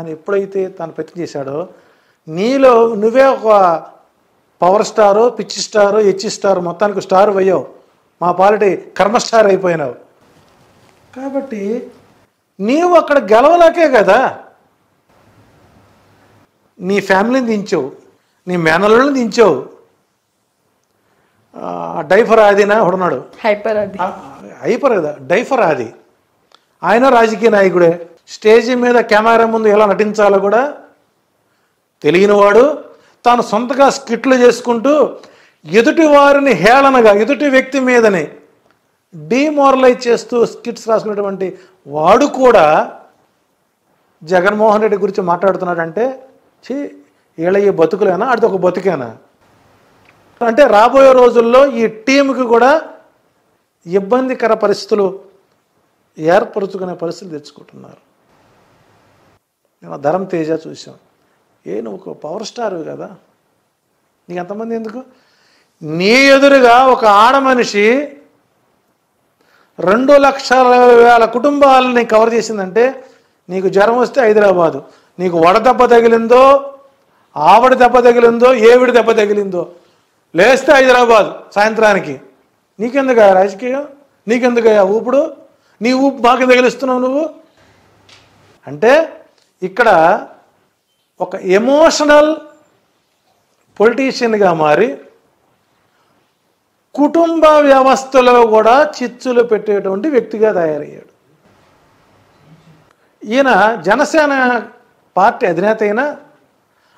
అని ఎప్పుడైతే తను ప్రయత్నం చేశాడో నీలో నువ్వే ఒక పవర్ స్టారు, పిచ్చి స్టారు, హెచ్ స్టార్, మొత్తానికి స్టార్ అయ్యావు. మా పాలిటీ కర్మ స్టార్ అయిపోయినావు. కాబట్టి నీవు అక్కడ గెలవలేకే కదా నీ ఫ్యామిలీని దించావు, నీ మేనల్ని దించావు. డైఫర్ ఆదినా ఉన్నాడు, హైపర్ కదా డైఫర్ ఆది, ఆయన రాజకీయ నాయకుడే. స్టేజీ మీద కెమెరా ముందు ఎలా నటించాలో కూడా తెలియనివాడు. తాను సొంతగా స్కిట్లు చేసుకుంటూ ఎదుటి వారిని హేళనగా ఎదుటి వ్యక్తి మీదని డిమోరలైజ్ చేస్తూ స్కిట్స్ రాసుకున్నటువంటి వాడు కూడా జగన్మోహన్ రెడ్డి గురించి మాట్లాడుతున్నాడంటే వీళ్ళ బతుకులేనా, అది ఒక బతుకేనా? అంటే రాబోయే రోజుల్లో ఈ టీంకి కూడా ఇబ్బందికర పరిస్థితులు ఏర్పరుచుకునే పరిస్థితులు తెచ్చుకుంటున్నారు. నేను ధరం తేజ చూసాం. నువ్వు ఒక పవర్ స్టార్ కదా, నీకు ఎంతమంది ఎందుకు? నీ ఎదురుగా ఒక ఆడ మనిషి 2,00,000 కుటుంబాలని కవర్ చేసిందంటే నీకు జ్వరం వస్తే హైదరాబాదు, నీకు వడదెబ్బ తగిలిందో, ఆవిడ దెబ్బ తగిలిందో, ఏవిడి దెబ్బ తగిలిందో, లేస్తే హైదరాబాద్ సాయంత్రానికి. నీకెందుకు రాజకీయం? నీకెందుకు ఊపుడు? నీ ఊపు మాకు తగిలిస్తున్నావు నువ్వు. అంటే ఇక్కడ ఒక ఎమోషనల్ పొలిటీషియన్గా మారి కుటుంబ వ్యవస్థలో కూడా చిచ్చులు పెట్టేటువంటి వ్యక్తిగా తయారయ్యాడు. ఈయన జనసేన పార్టీ అధినేత అయిన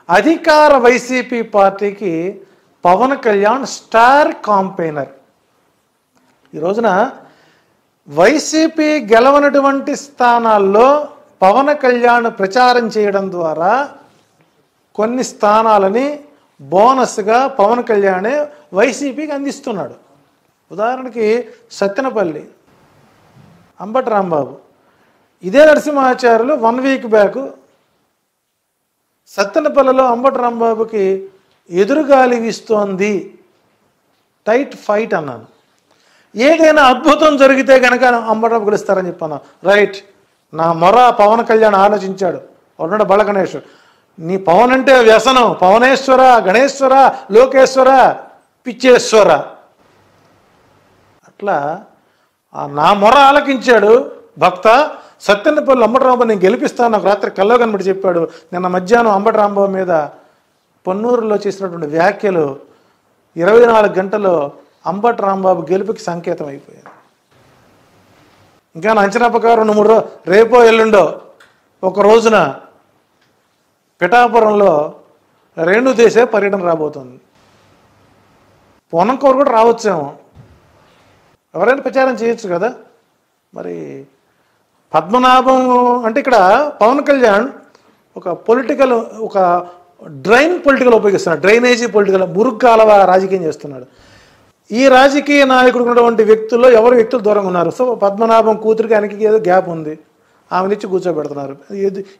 అధికార వైసీపీ పార్టీకి పవన్ కళ్యాణ్ స్టార్ కాంపెయినర్. ఈ రోజున వైసీపీ గెలవనటువంటి స్థానాల్లో పవన్ కళ్యాణ్ ప్రచారం చేయడం ద్వారా కొన్ని స్థానాలని బోనస్గా పవన్ కళ్యాణ్ వైసీపీకి అందిస్తున్నాడు. ఉదాహరణకి సత్తెనపల్లి అంబటి రాంబాబు, ఇదే నరసింహాచార్యులు 1 వీక్ బ్యాక్ సత్తెనపల్లిలో అంబటి రాంబాబుకి ఎదురుగాలి వీస్తోంది, టైట్ ఫైట్ అన్నాను. ఏదైనా అద్భుతం జరిగితే కనుక అంబటి గెలుస్తారని చెప్పాను. రైట్, నా మొర పవన్ కళ్యాణ్ ఆలోచించాడు. ఉన్నాడు బల గణేష్, నీ పవన్ అంటే వ్యసనం, పవనేశ్వర, గణేశ్వర, లోకేశ్వర, పిచ్చేశ్వర. అట్లా నా మొర ఆలకించాడు భక్త. సత్తెనపల్లి అంబటి రాంబాబు నేను గెలిపిస్తాను, నాకు రాత్రి కల్లో కనబడి చెప్పాడు. నిన్న మధ్యాహ్నం అంబటి రాంబాబు మీద పొన్నూరులో చేసినటువంటి వ్యాఖ్యలు 24 గంటలు అంబటి రాంబాబు గెలుపుకి సంకేతం అయిపోయాయి. ఇంకా నా అంచనా ప్రకారం 3 రేపో ఎల్లుండో ఒక రోజున పిఠాపురంలో రేణుదేశే పర్యటన రాబోతుంది. పొన్నంకూరు కూడా రావచ్చేమో, ఎవరైనా ప్రచారం చేయొచ్చు కదా. మరి పద్మనాభం అంటే ఇక్కడ పవన్ కళ్యాణ్ ఒక పొలిటికల్, ఒక డ్రైన్ పొలిటికల్ ఉపయోగిస్తున్నాడు, డ్రైనేజీ పొలిటికల్, మురుగు కాలవ రాజకీయం చేస్తున్నాడు. ఈ రాజకీయ నాయకుడు ఉన్నటువంటి వ్యక్తుల్లో ఎవరు వ్యక్తులు దూరంగా ఉన్నారు. సో పద్మనాభం కూతురికి ఆయనకి ఏదో గ్యాప్ ఉంది, ఆమెనిచ్చి కూర్చోబెడుతున్నారు.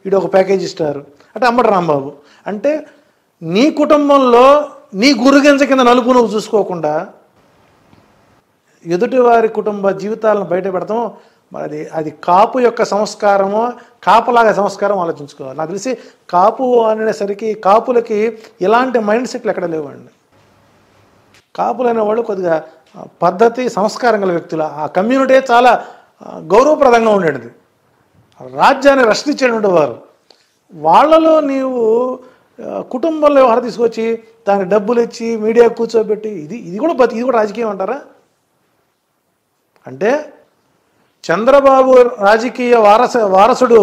ఇది ఒక ప్యాకేజ్ ఇస్తారు. అంటే అంబటి రాంబాబు అంటే నీ కుటుంబంలో నీ గురుగంజ కింద నలుపు నువ్వు చూసుకోకుండా ఎదుటివారి కుటుంబ జీవితాలను బయట పెడతాం. మరి అది కాపు యొక్క సంస్కారమో, కాపులాగా సంస్కారం ఆలోచించుకోవాలి. నాకు తెలిసి కాపు అనేసరికి కాపులకి ఇలాంటి మైండ్ సెట్లు ఎక్కడ లేవండి. కాపులైన వాళ్ళు కొద్దిగా పద్ధతి, సంస్కారం గల వ్యక్తులు. ఆ కమ్యూనిటీ చాలా గౌరవప్రదంగా ఉండేది, రాజ్యాన్ని రక్షించేటువంటి వారు. వాళ్ళలో నీవు కుటుంబంలో వ్యవహారం తీసుకొచ్చి దానికి డబ్బులు ఇచ్చి మీడియా కూర్చోబెట్టి ఇది కూడా రాజకీయం అంటారా? అంటే చంద్రబాబు రాజకీయ వారసుడు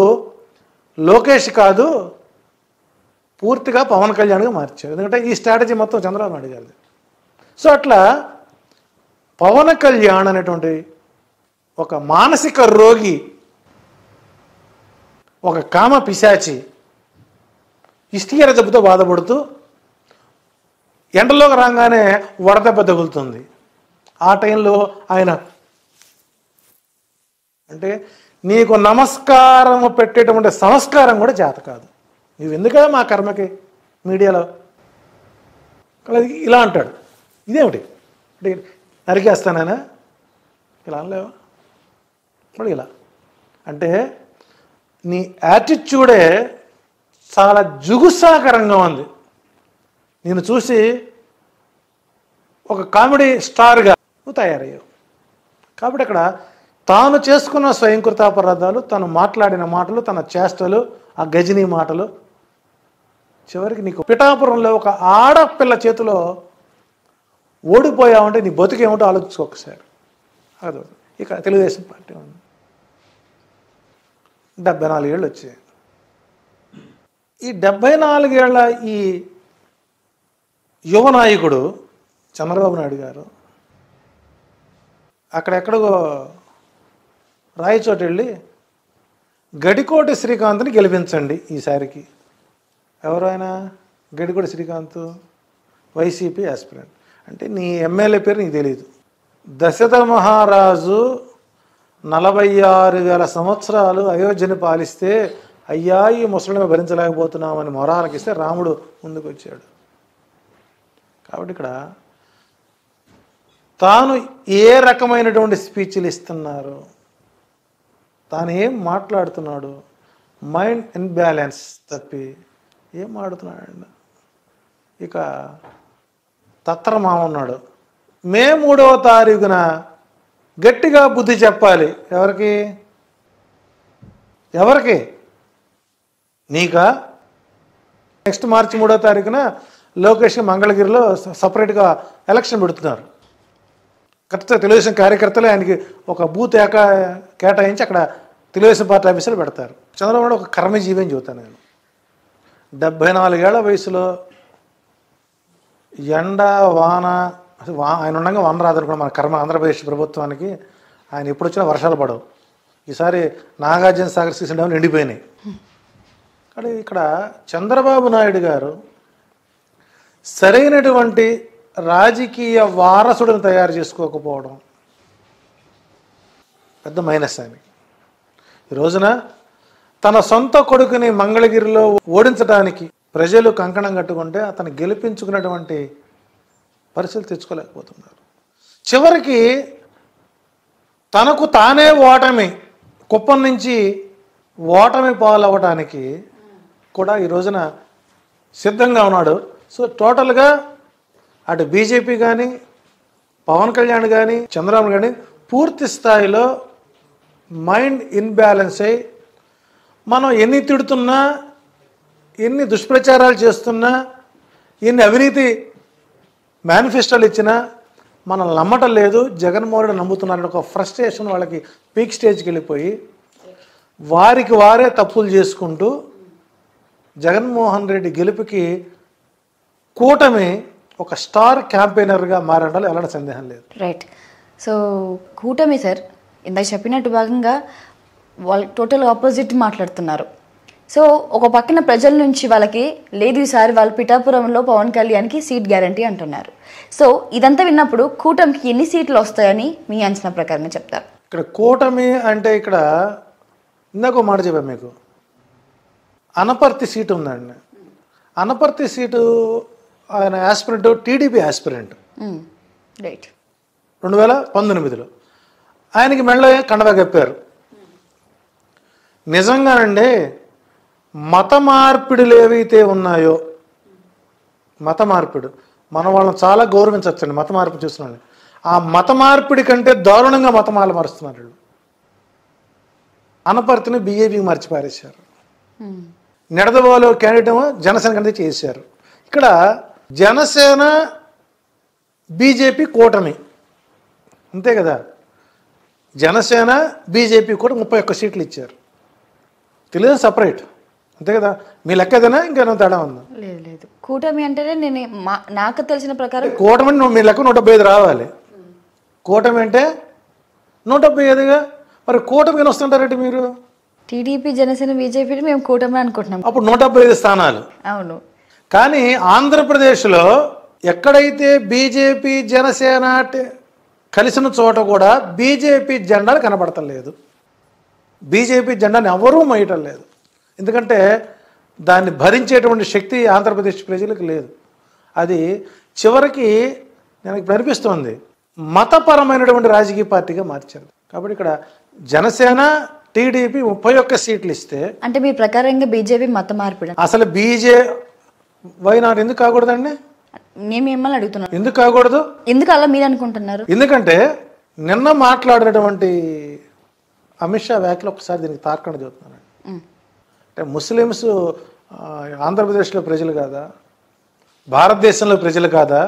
లోకేష్ కాదు, పూర్తిగా పవన్ కళ్యాణ్గా మార్చారు. ఎందుకంటే ఈ స్ట్రాటజీ మొత్తం చంద్రబాబు నాయుడు గారిది. సో అట్లా పవన్ కళ్యాణ్ అనేటువంటి ఒక మానసిక రోగి, ఒక కామ పిశాచి, ఇష్టికర జబ్బుతో బాధపడుతూ ఎండలోకి రాగానే వడదెబ్బ తగులుతుంది. ఆ టైంలో ఆయన అంటే నీకు నమస్కారం పెట్టేటువంటి సంస్కారం కూడా చేత కాదు. నువ్వు ఎందుకగా మా కర్మకి మీడియాలో ఇలా అంటాడు. ఇదేమిటి అంటే నరికేస్తానా ఇలా అనలేవా? మళ్ళీ ఇలా అంటే నీ యాటిట్యూడే చాలా జుగుసాకరంగా ఉంది. నేను చూసి ఒక కామెడీ స్టార్గా నువ్వు తయారయ్యావు. కాబట్టి ఇక్కడ తాను చేసుకున్న స్వయంకృతాపరాధాలు, తను మాట్లాడిన మాటలు, తన చేష్టలు, ఆ గజనీ మాటలు, చివరికి నీకు పిఠాపురంలో ఒక ఆడపిల్ల చేతిలో ఓడిపోయావంటే నీ బతుకేమిటో ఆలోచించుకో ఒకసారి. అదో ఇక తెలుగుదేశం పార్టీ ఉంది, 74 ఏళ్ళు వచ్చాయి. ఈ 74 ఏళ్ల ఈ యువ నాయకుడు చంద్రబాబు నాయుడు గారు అక్కడెక్కడో రాయచోటు వెళ్ళి గడికోటి శ్రీకాంత్ని గెలిపించండి ఈసారికి. ఎవరు ఆయన? Gadikota Srikanth YCP aspirant. అంటే నీ ఎమ్మెల్యే పేరు నీకు తెలియదు. దశరథ మహారాజు 46,000 సంవత్సరాలు అయోధ్యని పాలిస్తే అయ్యా ఈ ముసలిని భరించలేకపోతున్నామని మొరాలకిస్తే రాముడు ముందుకు వచ్చాడు. కాబట్టి ఇక్కడ తాను ఏ రకమైనటువంటి స్పీచ్లు ఇస్తున్నారు, తాను ఏం మాట్లాడుతున్నాడు, మైండ్ ఇన్బ్యాలెన్స్ తప్పి ఏం మాట్లాడుతున్నాడు. ఇక తత్రమామ ఉన్నాడు. మే 3వ తారీఖున గట్టిగా బుద్ధి చెప్పాలి. ఎవరికి? ఎవరికి? నీకా? నెక్స్ట్ మార్చి 3వ తారీఖున లోకేష్ మంగళగిరిలో సపరేట్గా ఎలక్షన్ పెడుతున్నారు. కరెక్ట్గా తెలుగుదేశం కార్యకర్తలే ఆయనకి ఒక బూత్ కేటాయించి అక్కడ తెలుగుదేశం పార్టీ ఆఫీసులు పెడతారు. చంద్రబాబు ఒక కర్మజీవి అని చెబుతాను నేను. 74 ఏళ్ల వయసులో ఎండ వాన, ఆయన ఉండగా వాన రాదు కూడా మన కర్మ. ఆంధ్రప్రదేశ్ ప్రభుత్వానికి ఆయన ఎప్పుడు వచ్చినా వర్షాలు పడవు. ఈసారి నాగార్జున సాగర్ శ్రీశైలం డ్యాములు ఎండిపోయినాయి. కానీ ఇక్కడ చంద్రబాబు నాయుడు గారు సరైనటువంటి రాజకీయ వారసుడిని తయారు చేసుకోకపోవడం పెద్ద మైనస్ అని. ఈ రోజున తన సొంత కొడుకుని మంగళగిరిలో ఓడించడానికి ప్రజలు కంకణం కట్టుకుంటే అతను గెలిపించుకున్నటువంటి పరిస్థితులు తెచ్చుకోలేకపోతున్నారు. చివరికి తనకు తానే ఓటమి, కుప్పం నుంచి ఓటమి పాలవ్వడానికి కూడా ఈ రోజున సిద్ధంగా ఉన్నాడు. సో టోటల్గా అటు బీజేపీ కానీ, పవన్ కళ్యాణ్ కానీ, చంద్రబాబు కానీ పూర్తి స్థాయిలో మైండ్ ఇన్బ్యాలెన్స్ అయ్యి మనం ఎన్ని తిడుతున్నా, ఎన్ని దుష్ప్రచారాలు చేస్తున్నా, ఎన్ని అవినీతి మేనిఫెస్టోలు ఇచ్చినా మనం నమ్మటం లేదు, జగన్మోహన్ రెడ్డి నమ్ముతున్నారని ఒక ఫ్రస్ట్రేషన్ వాళ్ళకి పీక్ స్టేజ్కి వెళ్ళిపోయి వారికి వారే తప్పులు చేసుకుంటూ జగన్మోహన్ రెడ్డి గెలుపుకి కూటమి ఒక స్టార్ క్యాంపెయినర్గా మారడంలో ఎలాంటి సందేహం లేదు. రైట్. సో కూటమి సార్ ఇందాక చెప్పినట్టు భాగంగా వాళ్ళు టోటల్ ఆపోజిట్ మాట్లాడుతున్నారు. సో ఒక పక్కన ప్రజల నుంచి వాళ్ళకి లేదు ఈసారి వాళ్ళు పిఠాపురంలో పవన్ కళ్యాణ్కి సీట్ గ్యారంటీ అంటున్నారు. సో ఇదంతా విన్నప్పుడు కూటమికి ఎన్ని సీట్లు వస్తాయని మీ అంచనా ప్రకారంగా చెప్తారు? ఇక్కడ కూటమి అంటే ఇక్కడ ఇందాక మాట చెప్పాను మీకు, అనపర్తి సీటు ఉందండి. అనపర్తి సీటు ఆయన ఆస్పిరెంట్ టీడీపీ ఆస్పిరెంట్. రైట్. 2019లో ఆయనకి మెళ్ళ కండవ కప్పారు. నిజంగానండి మత మార్పిడులు ఏవైతే ఉన్నాయో, మత మార్పిడు మనం వాళ్ళని చాలా గౌరవించవచ్చండి. మత మార్పిడి చూస్తున్నాను. ఆ మత మార్పిడి కంటే దారుణంగా మతమాల మారుస్తున్నారు వీళ్ళు. అనపర్తిని బీజేపీకి మార్చి పారేశారు. నిడదవోలు క్యాండిడేట్ ఏమో జనసేన కింద చేశారు. ఇక్కడ జనసేన బీజేపీ కూటమి అంతే కదా. జనసేన బీజేపీ కూడా 31 సీట్లు ఇచ్చారు. తెలుగు సపరేట్ అంతే కదా. మీ లెక్క ఏదైనా ఇంకేమైనా తేడా ఉందా? లేదు లేదు. కూటమి అంటేనే నేను నాకు తెలిసిన ప్రకారం కూటమి మీ లెక్క 175 రావాలి. కూటమి అంటే 175గా. మరి కూటమికి వస్తుంటారంటే మీరు టీడీపీ జనసేన బీజేపీ మేము కూటమి అనుకుంటున్నాం. అప్పుడు 175 స్థానాలు. అవును. కానీ ఆంధ్రప్రదేశ్లో ఎక్కడైతే బీజేపీ జనసేన కలిసిన చోట కూడా బీజేపీ జెండాలు కనబడతలేదు. బీజేపీ జెండాని ఎవరూ మోయటం లేదు. ఎందుకంటే దాన్ని భరించేటువంటి శక్తి ఆంధ్రప్రదేశ్ ప్రజలకు లేదు. అది చివరికి నాకు ఇప్పుడు అనిపిస్తుంది మతపరమైనటువంటి రాజకీయ పార్టీగా మార్చారు. కాబట్టి ఇక్కడ జనసేన టీడీపీ 31 సీట్లు ఇస్తే అంటే మీ ప్రకారంగా బీజేపీ మత మార్పిడి అసలు వై నాట్ ఎందుకు కాకూడదండి? నేను మిమ్మల్ని అడుగుతున్నాను, ఎందుకు కాకూడదు? ఎందుకు అలా మీరు అనుకుంటున్నారు? ఎందుకంటే నిన్న మాట్లాడినటువంటి అమిత్ షా వ్యాఖ్యలు ఒకసారి దీనికి తార్కాణ చెబుతున్నాను. అంటే ముస్లిమ్స్ ఆంధ్రప్రదేశ్లో ప్రజలు కాదా, భారతదేశంలో ప్రజలు కాదా?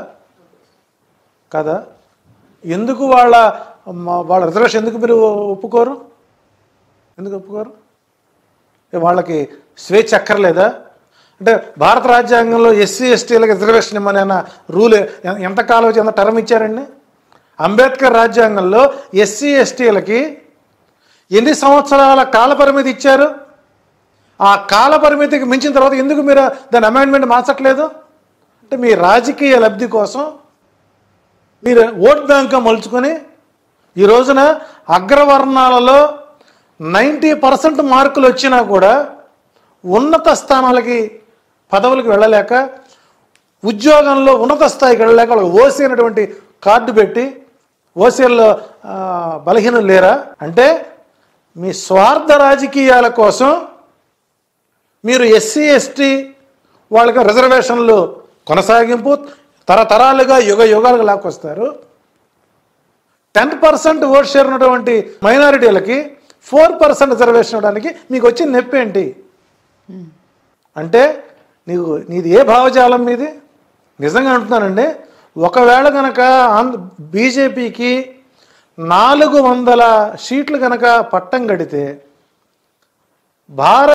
ఎందుకు వాళ్ళ రిజర్వేషన్ ఎందుకు మీరు ఒప్పుకోరు? ఎందుకు ఒప్పుకోరు? వాళ్ళకి స్వేచ్ఛ అక్కర్లేదా? అంటే భారత రాజ్యాంగంలో ఎస్సీ ఎస్టీలకు రిజర్వేషన్ ఇవ్వమని అన్న రూల్ ఎంతకాలం ఎంత టర్మ్ ఇచ్చారండి? అంబేద్కర్ రాజ్యాంగంలో ఎస్సీ ఎస్టీలకి ఎన్ని సంవత్సరాల కాల పరిమితి ఇచ్చారు? ఆ కాల పరిమితికి మించిన తర్వాత ఎందుకు మీరు దాని అమెండ్మెంట్ మార్చట్లేదు? అంటే మీ రాజకీయ లబ్ధి కోసం మీరు ఓట్ బ్యాంక్గా మలుచుకొని ఈ రోజున అగ్రవర్ణాలలో 90% మార్కులు వచ్చినా కూడా ఉన్నత స్థానాలకి పదవులకు వెళ్ళలేక, ఉద్యోగంలో ఉన్నత స్థాయికి వెళ్ళలేక వాళ్ళకి ఓసీ అనేటువంటి కార్డు పెట్టి ఓసీల్లో బలహీనలు లేరా? అంటే మీ స్వార్థ రాజకీయాల కోసం మీరు ఎస్సీ ఎస్టీ వాళ్ళకి రిజర్వేషన్లు కొనసాగింపు తరతరాలుగా యుగాలుగా లాక్కొస్తారు. 10% ఓట్ షేర్ ఉన్నటువంటి మైనారిటీలకి 4% రిజర్వేషన్ ఇవ్వడానికి మీకు వచ్చిన నొప్పి ఏంటి? అంటే నీది ఏ భావజాలం మీది? నిజంగా అంటున్నానండి, ఒకవేళ కనుక బీజేపీకి 400 సీట్లు కనుక పట్టం కడితే భారత్